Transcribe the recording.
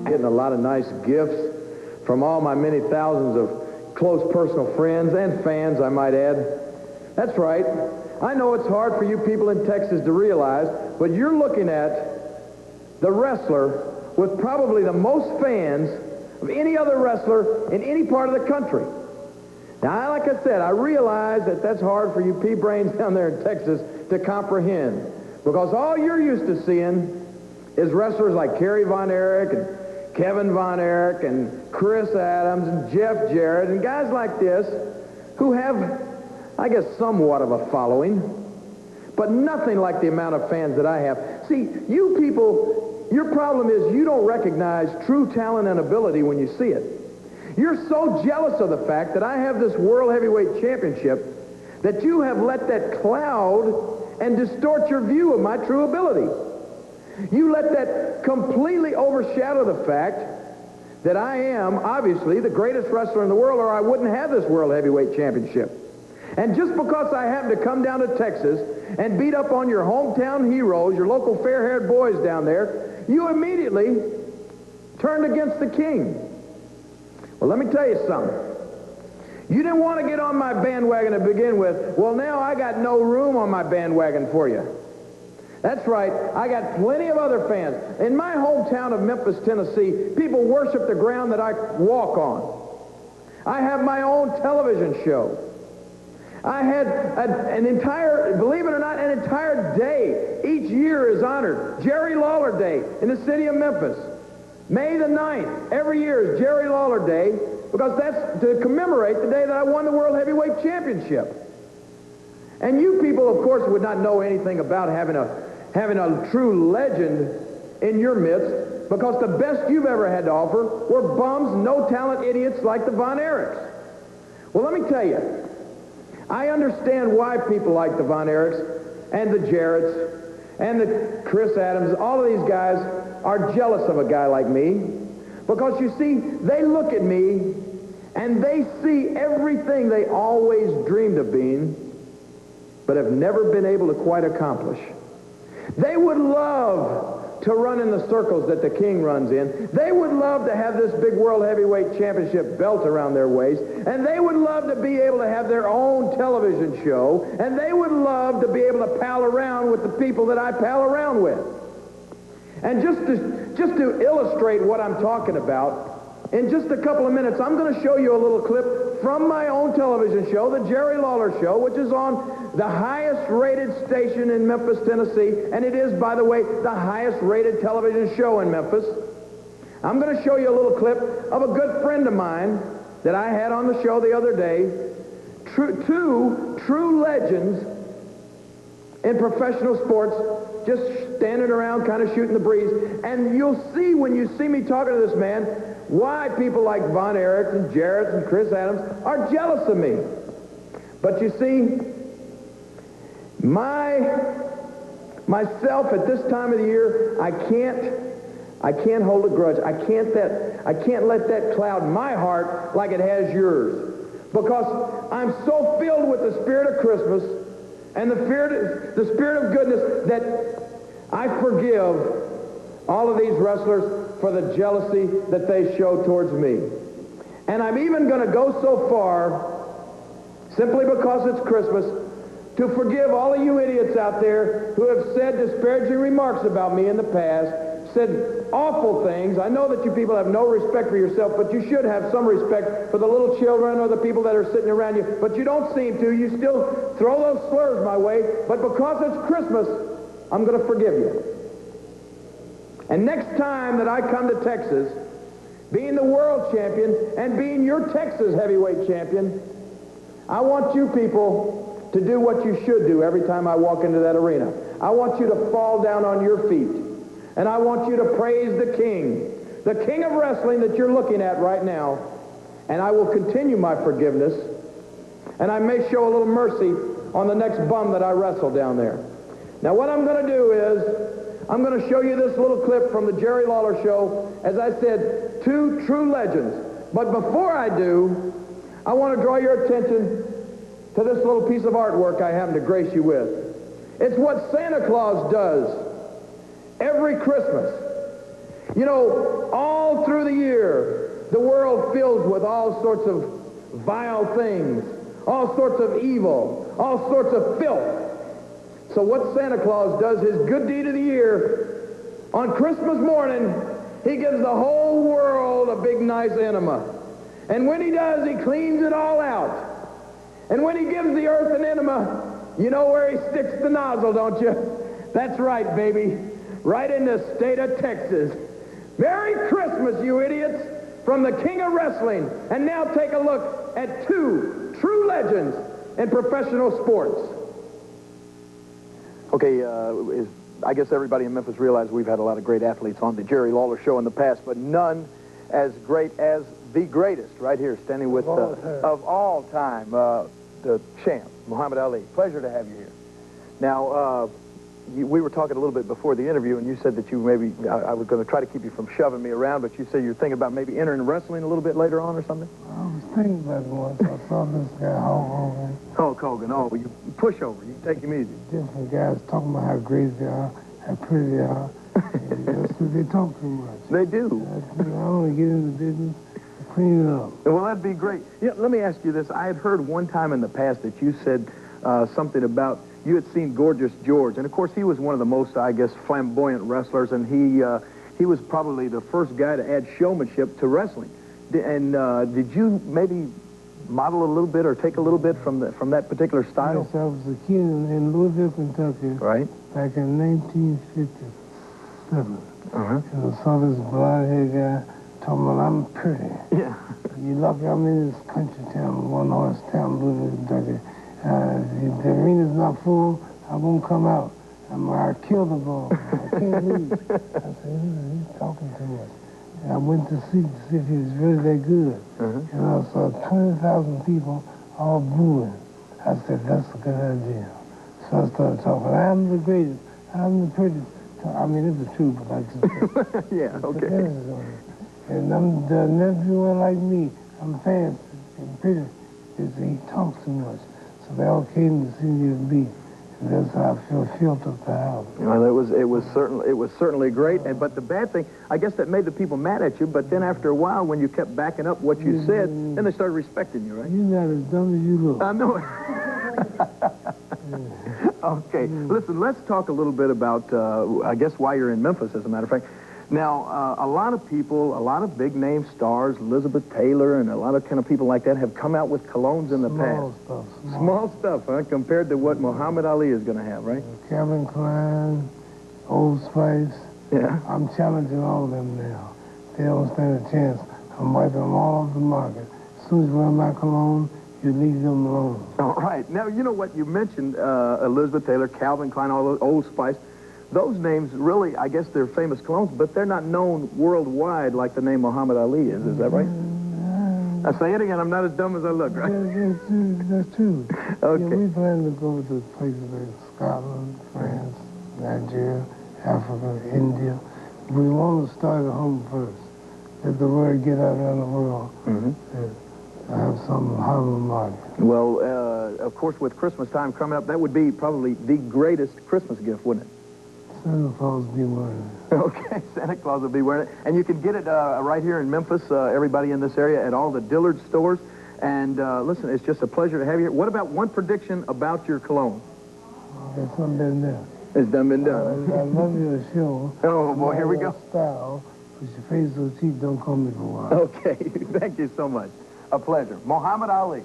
getting a lot of nice gifts from all my many thousands of close personal friends and fans, I might add. That's right. I know it's hard for you people in Texas to realize, but you're looking at the wrestler with probably the most fans of any other wrestler in any part of the country. Now, like I said, I realize that that's hard for you pea-brains down there in Texas to comprehend, because all you're used to seeing is wrestlers like Kerry Von Erich and Kevin Von Erich and Chris Adams and Jeff Jarrett and guys like this who have, I guess, somewhat of a following, but nothing like the amount of fans that I have. See, you people, your problem is you don't recognize true talent and ability when you see it. You're so jealous of the fact that I have this World Heavyweight Championship that you have let that cloud and distort your view of my true ability. You let that completely overshadow the fact that I am, obviously, the greatest wrestler in the world, or I wouldn't have this World Heavyweight Championship. And just because I happen to come down to Texas and beat up on your hometown heroes, your local fair-haired boys down there, you immediately turned against the king. Well, let me tell you something. You didn't want to get on my bandwagon to begin with. Well, now I got no room on my bandwagon for you. That's right. I got plenty of other fans. In my hometown of Memphis, Tennessee, people worship the ground that I walk on. I have my own television show. I had an entire, believe it or not, an entire day. Each year is honored. Jerry Lawler Day in the city of Memphis. May the 9th, every year is Jerry Lawler Day, because that's to commemorate the day that I won the World Heavyweight Championship. And you people, of course, would not know anything about having a true legend in your midst, because the best you've ever had to offer were bums, no-talent idiots like the Von Erichs. Well, let me tell you, I understand why people like the Von Erichs and the Jarretts and the Chris Adams, all of these guys are jealous of a guy like me, because you see, they look at me and they see everything they always dreamed of being, but have never been able to quite accomplish. They would love to run in the circles that the king runs in. They would love to have this big World Heavyweight Championship belt around their waist, and they would love to be able to have their own television show, and they would love to be able to pal around with the people that I pal around with. And just to illustrate what I'm talking about, in just a couple of minutes, I'm going to show you a little clip from my own television show, the Jerry Lawler Show, which is on the highest-rated station in Memphis, Tennessee, and it is, by the way, the highest-rated television show in Memphis. I'm going to show you a little clip of a good friend of mine that I had on the show the other day, two true legends in professional sports, just standing around kind of shooting the breeze. And you'll see when you see me talking to this man why people like Von Erich and Jarrett and Chris Adams are jealous of me. But you see, myself at this time of the year, I can't hold a grudge. I can't let that cloud my heart like it has yours, because I'm so filled with the spirit of Christmas and the spirit of goodness that I forgive all of these wrestlers for the jealousy that they show towards me. And I'm even going to go so far, simply because it's Christmas, to forgive all of you idiots out there who have said disparaging remarks about me in the past, said awful things. I know that you people have no respect for yourself, but you should have some respect for the little children or the people that are sitting around you, but you don't seem to. You still throw those slurs my way, but because it's Christmas, I'm going to forgive you. And next time that I come to Texas, being the world champion and being your Texas heavyweight champion, I want you people to do what you should do every time I walk into that arena. I want you to fall down on your feet, and I want you to praise the king of wrestling that you're looking at right now, and I will continue my forgiveness, and I may show a little mercy on the next bum that I wrestle down there. Now, what I'm going to do is I'm going to show you this little clip from the Jerry Lawler Show. As I said, two true legends. But before I do, I want to draw your attention to this little piece of artwork I happen to grace you with. It's what Santa Claus does every Christmas. You know, all through the year, the world fills with all sorts of vile things, all sorts of evil, all sorts of filth. So what Santa Claus does, his good deed of the year, on Christmas morning, he gives the whole world a big nice enema. And when he does, he cleans it all out. And when he gives the earth an enema, you know where he sticks the nozzle, don't you? That's right, baby. Right in the state of Texas. Merry Christmas, you idiots, from the king of wrestling. And now take a look at two true legends in professional sports. Okay, I guess everybody in Memphis realizes we've had a lot of great athletes on the Jerry Lawler Show in the past, but none as great as the greatest, right here, standing with, of all time, the champ, Muhammad Ali. Pleasure to have you here. Now, we were talking a little bit before the interview, and you said that you maybe, I was going to try to keep you from shoving me around, but you said you're thinking about maybe entering wrestling a little bit later on or something? I was thinking about it once. I saw this guy, Hulk Hogan. Hulk Hogan, oh, you push over, you take him easy. Different guys talking about how great they are, how pretty they are. That's what they talk too much. They do. I want to get in the business and clean it up. Well, that'd be great. Yeah, let me ask you this. I had heard one time in the past that you said something about you had seen Gorgeous George, and of course he was one of the most, I guess, flamboyant wrestlers, and he was probably the first guy to add showmanship to wrestling. And did you maybe model a little bit or take a little bit from that particular style? Yes, I was a kid in Louisville, Kentucky, right, back in 1957. And I saw this blonde-haired guy talking about, I'm pretty. Yeah. You're lucky I'm in this country town, one-horse town, Louisville, Kentucky. The arena's not full, I won't come out. I killed the ball. I can't leave. I said, he's talking too much. And I went to see if he was really that good. And I saw 20,000 people all booing. I said, that's a good idea. So I started talking, I'm the greatest, I'm the prettiest. I mean, it's the truth, but I just... yeah, okay. And I'm the nephew one like me. I'm fancy and pretty. He talks too much. So they all came to see me at beat. And that's how I felt at the house. Well, it was certainly great. But the bad thing, I guess that made the people mad at you. But then after a while, when you kept backing up what you said, then they started respecting you, right? You're not as dumb as you look. I know. Okay, listen. Let's talk a little bit about, I guess, why you're in Memphis, as a matter of fact. Now, a lot of people, a lot of big-name stars, Elizabeth Taylor and a lot of kind of people like that have come out with colognes in the past. Small stuff, huh? Compared to what Muhammad Ali is going to have, right? Calvin Klein, Old Spice. Yeah. I'm challenging all of them now. They don't stand a chance. I'm wiping them all off the market. As soon as you run my cologne, you leave them alone. All right. Now, you know what? You mentioned Elizabeth Taylor, Calvin Klein, all those, Old Spice. Those names really, I guess they're famous colognes, but they're not known worldwide like the name Muhammad Ali is. Is that right? I say it again, I'm not as dumb as I look, right? That's true. Okay. Yeah, we plan to go to places like Scotland, France, Nigeria, Africa, India. We want to start at home first. Let the word get out around the world. I have some Harlem market. Well, of course, with Christmas time coming up, that would be probably the greatest Christmas gift, wouldn't it? Santa Claus will be wearing it. Okay, Santa Claus will be wearing it. And you can get it right here in Memphis, everybody in this area, at all the Dillard stores. And listen, it's just a pleasure to have you here. What about one prediction about your cologne? It's done been done. It's done been done. I love your show. Oh, boy, here we go. Style, but your face so cheap, don't call me for a while. Okay, thank you so much. A pleasure. Muhammad Ali.